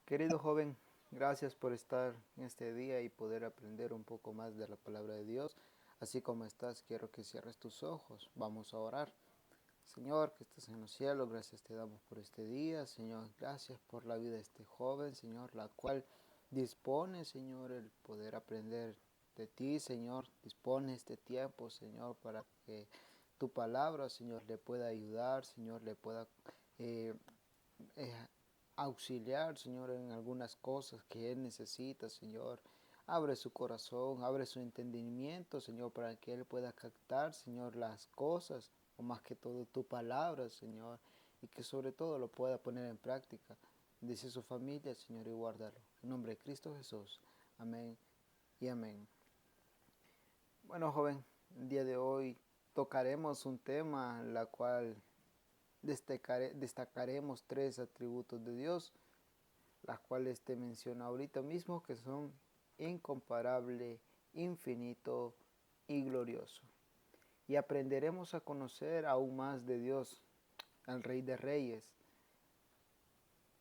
Querido joven, gracias por estar en este día y poder aprender un poco más de la palabra de Dios. Así como estás, quiero que cierres tus ojos. Vamos a orar. Señor, que estás en los cielos, gracias te damos por este día. Señor, gracias por la vida de este joven, Señor, la cual dispone, Señor, el poder aprender de ti, Señor. Dispone este tiempo, Señor, para que tu palabra, Señor, le pueda ayudar, Señor, le pueda eh, eh, auxiliar, Señor, en algunas cosas que Él necesita, Señor. Abre su corazón, abre su entendimiento, Señor, para que Él pueda captar, Señor, las cosas, o más que todo tu palabra, Señor, y que sobre todo lo pueda poner en práctica. Dice su familia, Señor, y guárdalo. En nombre de Cristo Jesús. Amén y amén. Bueno, joven, el día de hoy tocaremos un tema en la cual destacaremos tres atributos de Dios, las cuales te menciono ahorita mismo, que son incomparable, infinito y glorioso. Y aprenderemos a conocer aún más de Dios, al Rey de Reyes.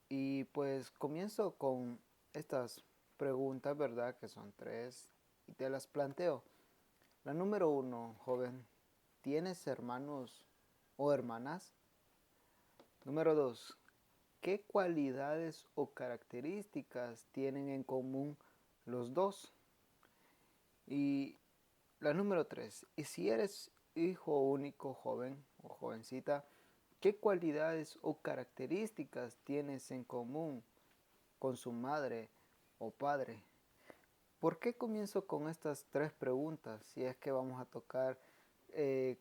Y pues comienzo con estas preguntas, ¿verdad? Que son tres, y te las planteo. La número uno, joven, ¿tienes hermanos o hermanas? Número dos, ¿qué cualidades o características tienen en común los dos? Y la número tres, y si eres hijo único, joven o jovencita, ¿qué cualidades o características tienes en común con su madre o padre? ¿Por qué comienzo con estas tres preguntas? Si es que vamos a tocar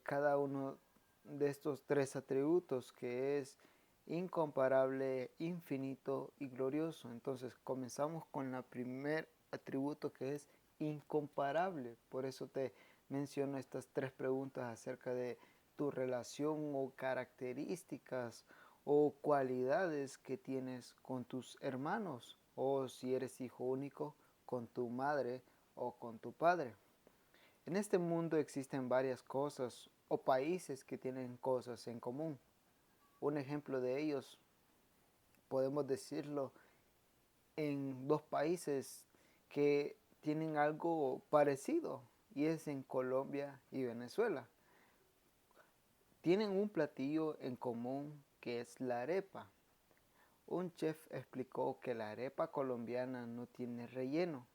cada uno de estos tres atributos, que es incomparable, infinito y glorioso. Entonces comenzamos con el primer atributo, que es incomparable. Por eso te menciono estas tres preguntas acerca de tu relación o características o cualidades que tienes con tus hermanos, o si eres hijo único, con tu madre o con tu padre. En este mundo existen varias cosas o países que tienen cosas en común. Un ejemplo de ellos, podemos decirlo, en dos países que tienen algo parecido, y es en Colombia y Venezuela. Tienen un platillo en común, que es la arepa. Un chef explicó que la arepa colombiana no tiene relleno,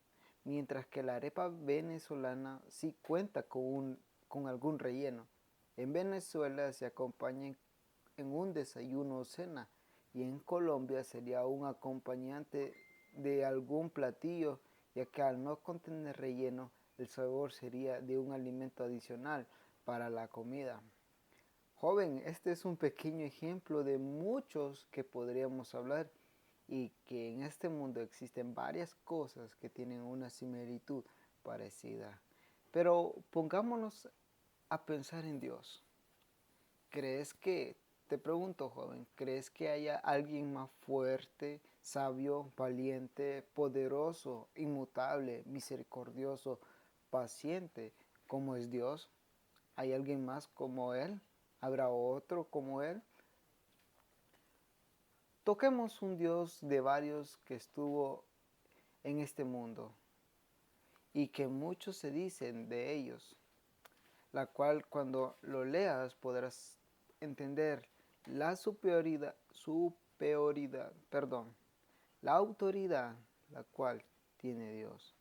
mientras que la arepa venezolana sí cuenta con algún relleno. En Venezuela se acompaña en un desayuno o cena, y en Colombia sería un acompañante de algún platillo, ya que al no contener relleno, el sabor sería de un alimento adicional para la comida. Joven, este es un pequeño ejemplo de muchos que podríamos hablar, y que en este mundo existen varias cosas que tienen una similitud parecida. Pero pongámonos a pensar en Dios. ¿Crees que, te pregunto, joven, crees que haya alguien más fuerte, sabio, valiente, poderoso, inmutable, misericordioso, paciente como es Dios? ¿Hay alguien más como Él? ¿Habrá otro como Él? Toquemos un Dios de varios que estuvo en este mundo y que muchos se dicen de ellos, la cual cuando lo leas podrás entender la la autoridad la cual tiene Dios.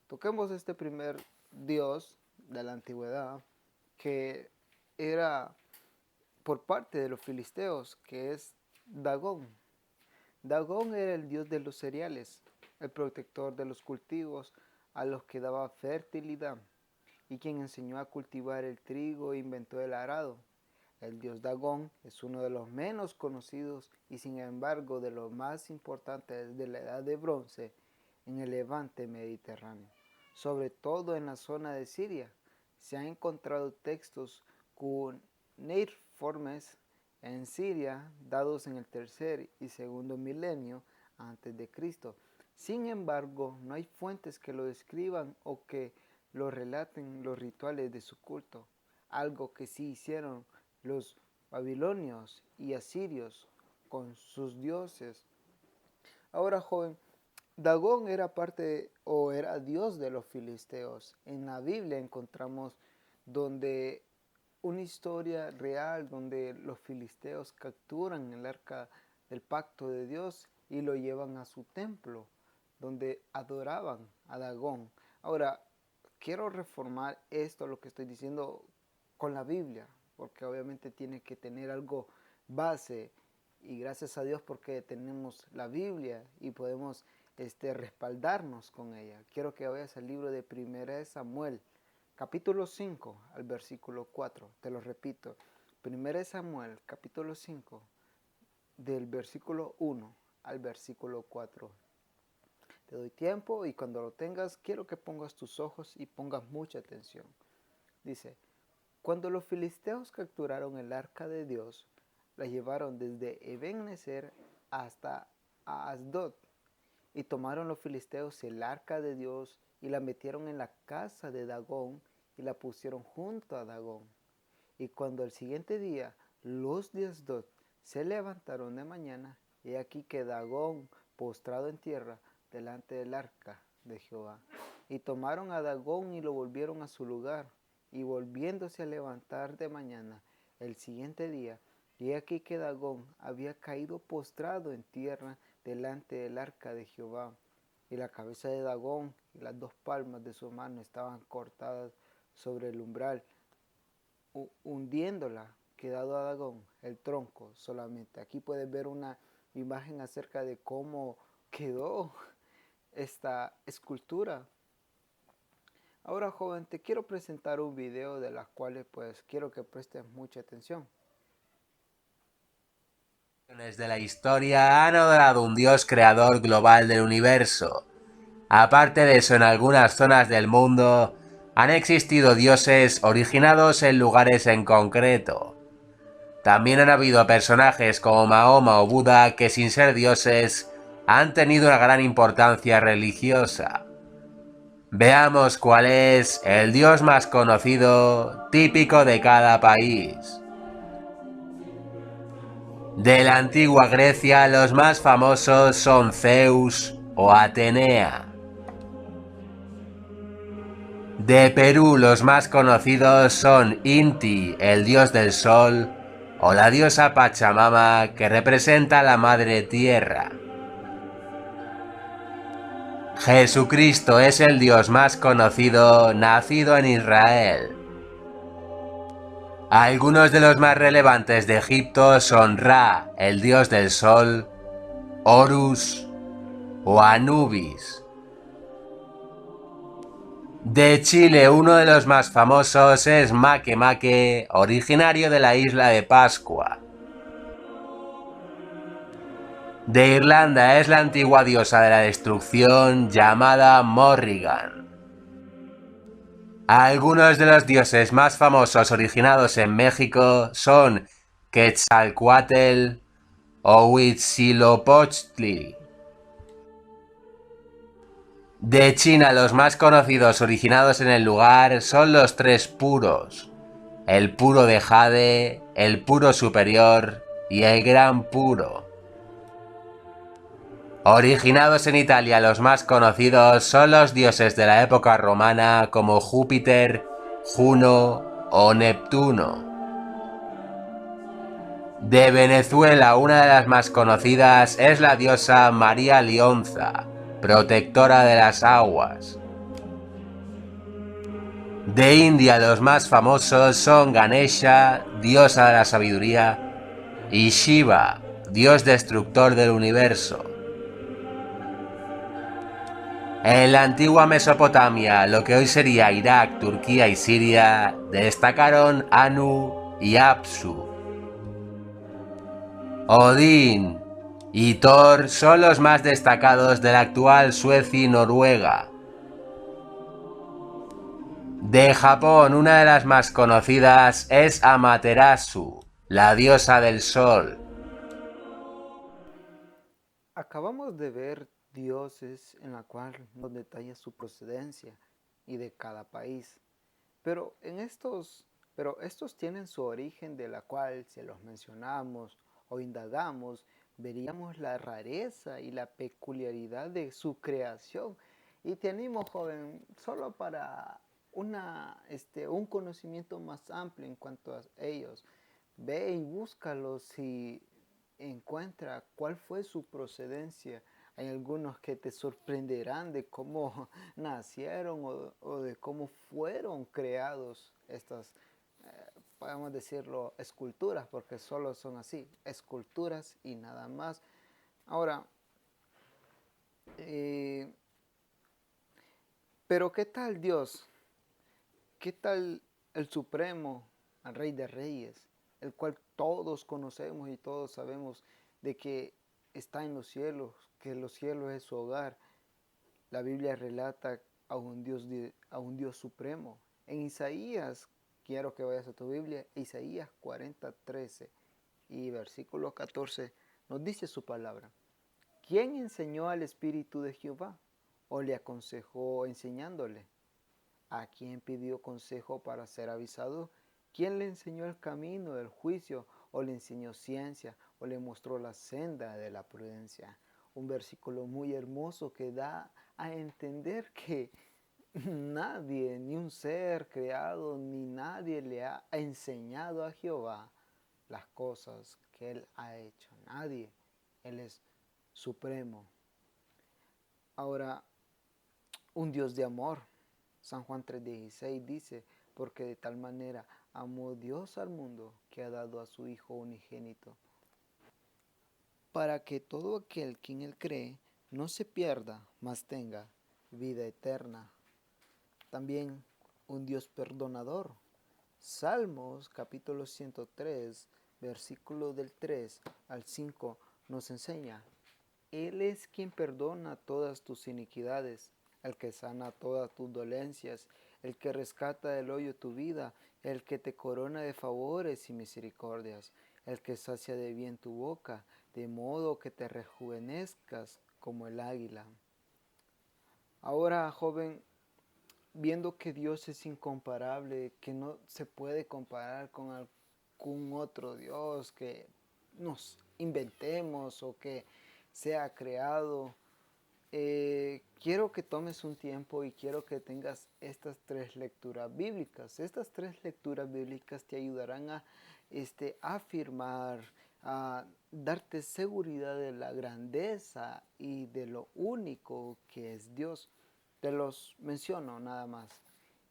Toquemos este primer Dios de la antigüedad, que era por parte de los filisteos, que es Dagón. Dagón era el dios de los cereales, el protector de los cultivos a los que daba fertilidad, y quien enseñó a cultivar el trigo e inventó el arado. El dios Dagón es uno de los menos conocidos y sin embargo de los más importantes de la Edad de Bronce en el levante mediterráneo, sobre todo en la zona de Siria. Se han encontrado textos cuneiformes en Siria dados en el tercer y segundo milenio antes de Cristo. Sin embargo, no hay fuentes que lo describan o que lo relaten los rituales de su culto, algo que sí hicieron los babilonios y asirios con sus dioses. Ahora, joven, Dagón era parte o era dios de los filisteos. En la Biblia encontramos donde una historia real donde los filisteos capturan el arca del pacto de Dios y lo llevan a su templo, donde adoraban a Dagón. Ahora, quiero reformar esto, lo que estoy diciendo, con la Biblia, porque obviamente tiene que tener algo base, y gracias a Dios porque tenemos la Biblia y podemos respaldarnos con ella. Quiero que vayas al libro de 1 Samuel, capítulo 5 al versículo 4. Te lo repito, 1 Samuel, capítulo 5, del versículo 1 al versículo 4. Te doy tiempo y cuando lo tengas quiero que pongas tus ojos y pongas mucha atención. Dice, cuando los filisteos capturaron el arca de Dios, la llevaron desde Eben-Nezer hasta Asdod, y tomaron los filisteos el arca de Dios y la metieron en la casa de Dagón y la pusieron junto a Dagón. Y cuando el siguiente día los de Asdod se levantaron de mañana, he aquí que Dagón postrado en tierra delante del arca de Jehová. Y tomaron a Dagón y lo volvieron a su lugar, y volviéndose a levantar de mañana el siguiente día, y aquí que Dagón había caído postrado en tierra delante del arca de Jehová, y la cabeza de Dagón y las dos palmas de su mano estaban cortadas sobre el umbral, hundiéndola, quedado a Dagón el tronco solamente. Aquí puedes ver una imagen acerca de cómo quedó esta escultura. Ahora, joven, te quiero presentar un video de las cuales pues quiero que prestes mucha atención. De la historia han adorado un Dios creador global del universo. Aparte de eso, en algunas zonas del mundo han existido dioses originados en lugares en concreto. También han habido personajes como Mahoma o Buda que, sin ser dioses, han tenido una gran importancia religiosa. Veamos cuál es el dios más conocido, típico de cada país. De la antigua Grecia, los más famosos son Zeus o Atenea. De Perú, los más conocidos son Inti, el dios del sol, o la diosa Pachamama, que representa a la madre tierra. Jesucristo es el dios más conocido, nacido en Israel. Algunos de los más relevantes de Egipto son Ra, el dios del sol, Horus o Anubis. De Chile, uno de los más famosos es Makemake, originario de la isla de Pascua. De Irlanda es la antigua diosa de la destrucción llamada Morrigan. Algunos de los dioses más famosos originados en México son Quetzalcóatl o Huitzilopochtli. De China, los más conocidos originados en el lugar son los tres puros: el puro de jade, el puro superior y el gran puro. Originados en Italia, los más conocidos son los dioses de la época romana como Júpiter, Juno o Neptuno. De Venezuela, una de las más conocidas es la diosa María Lionza, protectora de las aguas. De India, los más famosos son Ganesha, diosa de la sabiduría, y Shiva, dios destructor del universo. En la antigua Mesopotamia, lo que hoy sería Irak, Turquía y Siria, destacaron Anu y Apsu. Odín y Thor son los más destacados de la actual Suecia y Noruega. De Japón, una de las más conocidas es Amaterasu, la diosa del sol. Acabamos de ver dioses en la cual nos detalla su procedencia y de cada país. Pero estos tienen su origen de la cual, si los mencionamos o indagamos, veríamos la rareza y la peculiaridad de su creación. Y te animo, joven, solo para un conocimiento más amplio en cuanto a ellos. Ve y búscalos y encuentra cuál fue su procedencia. Hay algunos que te sorprenderán de cómo nacieron o de cómo fueron creados estas, podemos decirlo, esculturas, porque solo son así, esculturas y nada más. Ahora, eh, pero ¿qué tal Dios? ¿Qué tal el Supremo, el Rey de Reyes, el cual todos conocemos y todos sabemos de que está en los cielos, que los cielos es su hogar? La Biblia relata a un Dios supremo. En Isaías, quiero que vayas a tu Biblia, Isaías 40:13 y versículo 14 nos dice su palabra. ¿Quién enseñó al Espíritu de Jehová o le aconsejó enseñándole? ¿A quién pidió consejo para ser avisado? ¿Quién le enseñó el camino del juicio o le enseñó ciencia o le mostró la senda de la prudencia? Un versículo muy hermoso que da a entender que nadie, ni un ser creado, ni nadie le ha enseñado a Jehová las cosas que Él ha hecho. Nadie. Él es supremo. Ahora, un Dios de amor. San Juan 3:16 dice, porque de tal manera amó Dios al mundo que ha dado a su Hijo unigénito, para que todo aquel que en Él cree no se pierda, mas tenga vida eterna. También un Dios perdonador. Salmos capítulo 103, versículo del 3 al 5 nos enseña, Él es quien perdona todas tus iniquidades, el que sana todas tus dolencias, el que rescata del hoyo tu vida, el que te corona de favores y misericordias, el que sacia de bien tu boca, de modo que te rejuvenezcas como el águila. Ahora, joven, viendo que Dios es incomparable, que no se puede comparar con algún otro Dios que nos inventemos o que sea creado, quiero que tomes un tiempo y quiero que tengas estas tres lecturas bíblicas. Estas tres lecturas bíblicas te ayudarán a afirmar, a darte seguridad de la grandeza y de lo único que es Dios. Te los menciono nada más.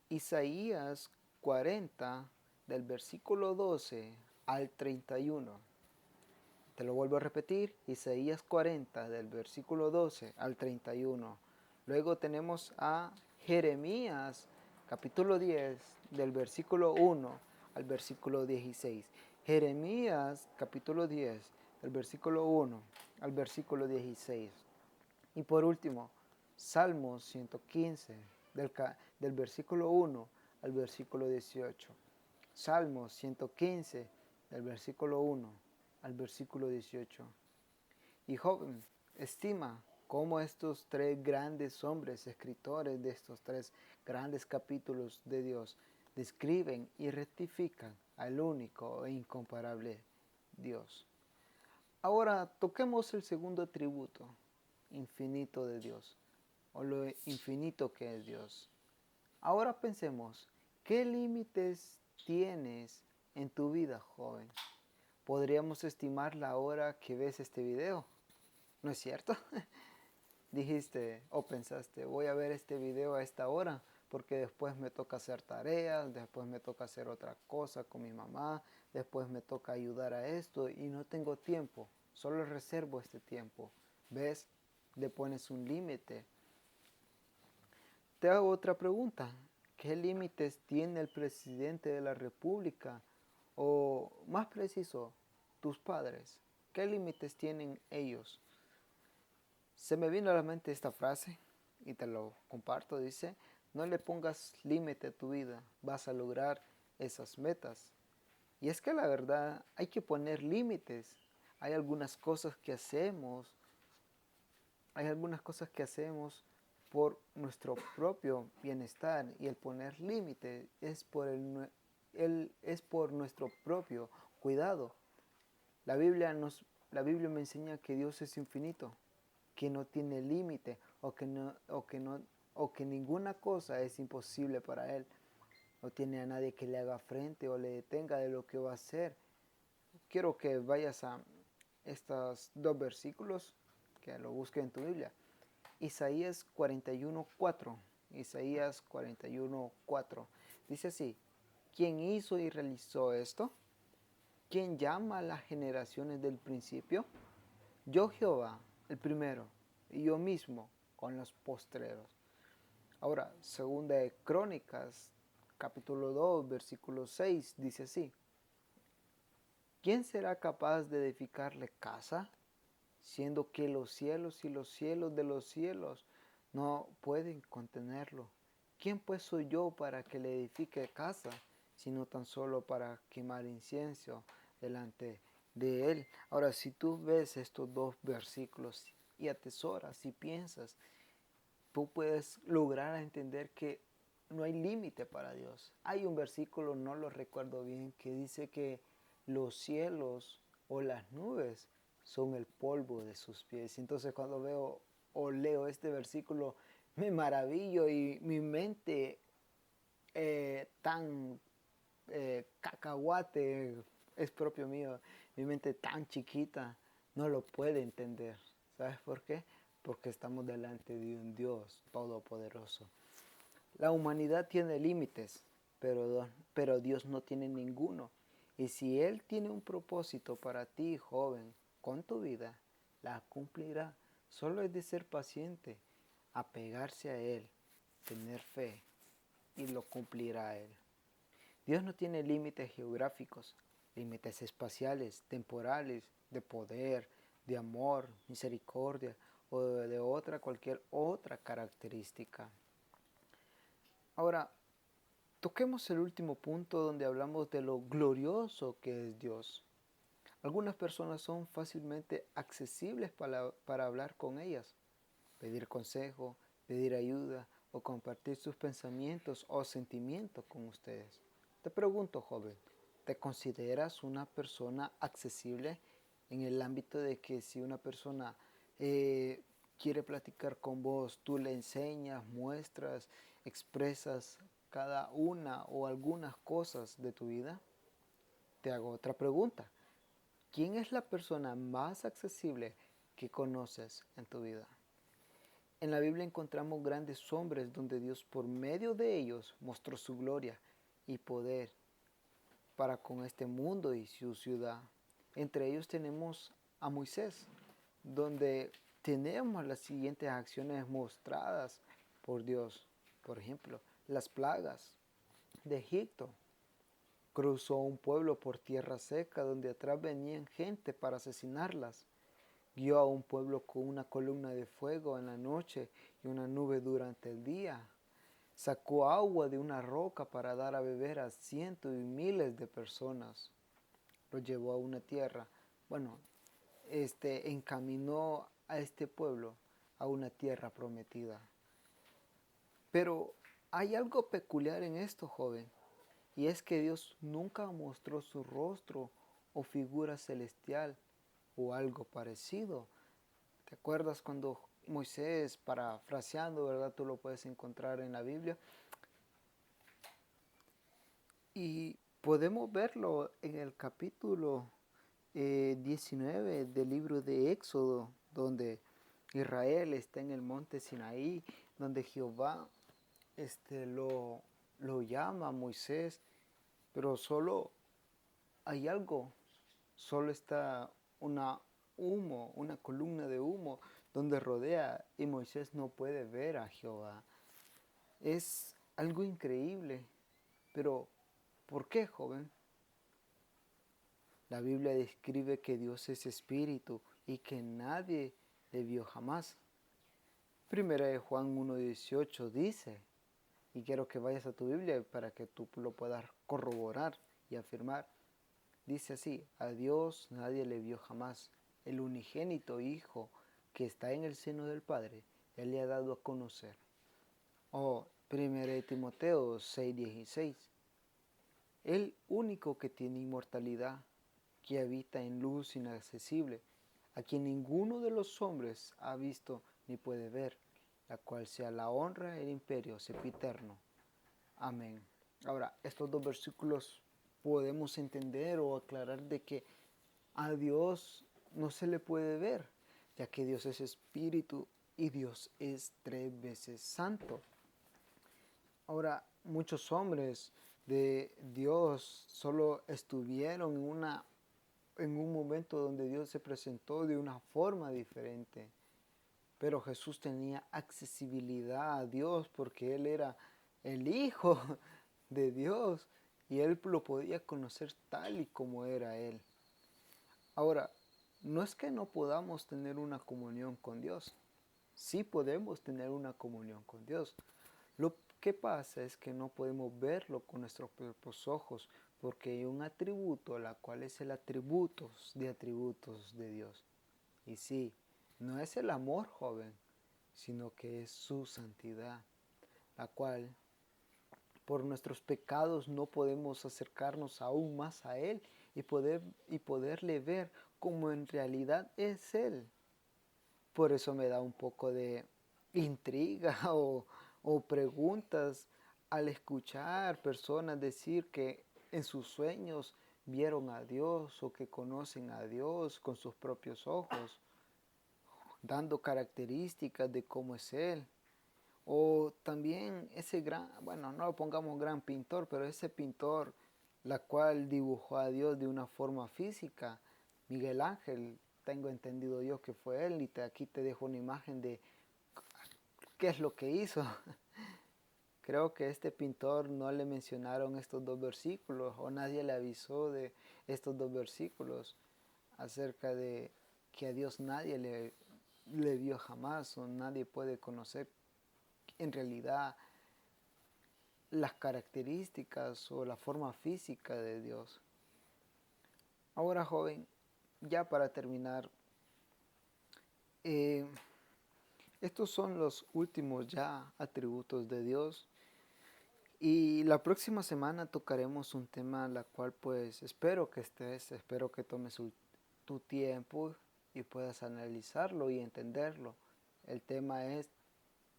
Isaías 40, del versículo 12 al 31. Te lo vuelvo a repetir, Isaías 40, del versículo 12 al 31. Luego tenemos a Jeremías, capítulo 10, del versículo 1 al versículo 16. Jeremías, capítulo 10, del versículo 1 al versículo 16. Y por último, Salmos 115, del versículo 1 al versículo 18. Salmos 115, del versículo 1 al versículo 18. Y joven, estima cómo estos tres grandes hombres, escritores de estos tres grandes capítulos de Dios, describen y rectifican al único e incomparable Dios. Ahora toquemos el segundo atributo, infinito de Dios, o lo infinito que es Dios. Ahora pensemos, ¿qué límites tienes en tu vida, joven? Podríamos estimar la hora que ves este video, ¿no es cierto? Dijiste o pensaste, voy a ver este video a esta hora porque después me toca hacer tareas, después me toca hacer otra cosa con mi mamá, después me toca ayudar a esto y no tengo tiempo, solo reservo este tiempo. ¿Ves? Le pones un límite. Te hago otra pregunta. ¿Qué límites tiene el presidente de la República? O más preciso, tus padres. ¿Qué límites tienen ellos? Se me vino a la mente esta frase y te lo comparto. Dice, no le pongas límite a tu vida, vas a lograr esas metas. Y es que la verdad hay que poner límites. Hay algunas cosas que hacemos, por nuestro propio bienestar y el poner límite es por nuestro propio cuidado. La Biblia nos la Biblia me enseña que Dios es infinito, que no tiene límite o que ninguna cosa es imposible para Él. No tiene a nadie que le haga frente o le detenga de lo que va a hacer. Quiero que vayas a estos dos versículos, que lo busques en tu Biblia. Isaías 41:4. Isaías 41:4. Dice así: ¿Quién hizo y realizó esto? ¿Quién llama a las generaciones del principio? Yo Jehová, el primero, y yo mismo con los postreros. Ahora, segunda de Crónicas, capítulo 2, versículo 6, dice así: ¿Quién será capaz de edificarle casa, siendo que los cielos y los cielos de los cielos no pueden contenerlo? ¿Quién pues soy yo para que le edifique casa, sino tan solo para quemar incienso delante de él? Ahora, si tú ves estos dos versículos y atesoras y piensas, tú puedes lograr entender que no hay límite para Dios. Hay un versículo, no lo recuerdo bien, que dice que los cielos o las nubes son el polvo de sus pies. Entonces cuando veo o leo este versículo, me maravillo y mi mente tan cacahuate, es propio mío, mi mente tan chiquita no lo puede entender. ¿Sabes por qué? Porque estamos delante de un Dios todopoderoso. La humanidad tiene límites, pero Dios no tiene ninguno. Y si Él tiene un propósito para ti, joven, con tu vida, la cumplirá. Solo es de ser paciente, apegarse a Él, tener fe y lo cumplirá Él. Dios no tiene límites geográficos, límites espaciales, temporales, de poder, de amor, misericordia o de cualquier otra característica. Ahora, toquemos el último punto donde hablamos de lo glorioso que es Dios. Algunas personas son fácilmente accesibles para hablar con ellas, pedir consejo, pedir ayuda o compartir sus pensamientos o sentimientos con ustedes. Te pregunto, joven, ¿te consideras una persona accesible en el ámbito de que si una persona quiere platicar con vos, tú le enseñas, muestras, expresas cada una o algunas cosas de tu vida? Te hago otra pregunta. ¿Quién es la persona más accesible que conoces en tu vida? En la Biblia encontramos grandes hombres donde Dios por medio de ellos mostró su gloria y poder para con este mundo y su ciudad. Entre ellos tenemos a Moisés, donde tenemos las siguientes acciones mostradas por Dios. Por ejemplo, las plagas de Egipto. Cruzó un pueblo por tierra seca donde atrás venían gente para asesinarlas. Guió a un pueblo con una columna de fuego en la noche y una nube durante el día. Sacó agua de una roca para dar a beber a cientos y miles de personas. Lo llevó a una tierra, encaminó a este pueblo a una tierra prometida. Pero hay algo peculiar en esto, joven, y es que Dios nunca mostró su rostro o figura celestial o algo parecido. ¿Te acuerdas cuando Moisés, parafraseando, verdad? Tú lo puedes encontrar en la Biblia. Y podemos verlo en el capítulo 19 del libro de Éxodo, donde Israel está en el monte Sinaí, donde Jehová lo llama a Moisés, pero solo hay algo, solo está una columna de humo donde rodea y Moisés no puede ver a Jehová. Es algo increíble, pero ¿por qué, joven? La Biblia describe que Dios es espíritu y que nadie le vio jamás. Primera de Juan 1:18 dice, y quiero que vayas a tu Biblia para que tú lo puedas corroborar y afirmar. Dice así: a Dios nadie le vio jamás. El unigénito Hijo que está en el seno del Padre, Él le ha dado a conocer. O Primera de Timoteo 6:16. El único que tiene inmortalidad, que habita en luz inaccesible, a quien ninguno de los hombres ha visto ni puede ver, la cual sea la honra y el imperio sempiterno. Amén. Ahora, estos dos versículos podemos entender o aclarar de que a Dios no se le puede ver, ya que Dios es espíritu y Dios es 3 veces santo. Ahora, muchos hombres de Dios solo estuvieron en un momento donde Dios se presentó de una forma diferente. Pero Jesús tenía accesibilidad a Dios porque Él era el Hijo de Dios y Él lo podía conocer tal y como era Él. Ahora, no es que no podamos tener una comunión con Dios. Sí podemos tener una comunión con Dios. Lo que pasa es que no podemos verlo con nuestros propios ojos porque hay un atributo, la cual es el atributos de Dios. Y sí, no es el amor, joven, sino que es su santidad, la cual por nuestros pecados no podemos acercarnos aún más a Él y poderle ver como en realidad es Él. Por eso me da un poco de intriga o preguntas al escuchar personas decir que en sus sueños vieron a Dios o que conocen a Dios con sus propios ojos, dando características de cómo es Él. O también ese gran, bueno, no lo pongamos gran pintor, pero ese pintor, la cual dibujó a Dios de una forma física, Miguel Ángel, tengo entendido yo que fue él, y aquí te dejo una imagen de qué es lo que hizo. Creo que este pintor no le mencionaron estos dos versículos, o nadie le avisó de estos dos versículos acerca de que a Dios nadie le vio jamás, o nadie puede conocer en realidad las características o la forma física de Dios. Ahora, joven, ya para terminar, eh, estos son los últimos ya atributos de Dios. Y la próxima semana tocaremos un tema la cual pues espero que tomes tu tiempo y puedas analizarlo y entenderlo. El tema es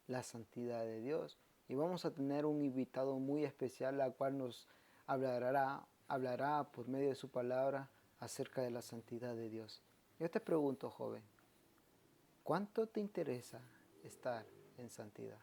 la santidad de Dios. Y vamos a tener un invitado muy especial, la cual nos hablará por medio de su palabra acerca de la santidad de Dios. Yo te pregunto, joven, ¿cuánto te interesa estar en santidad?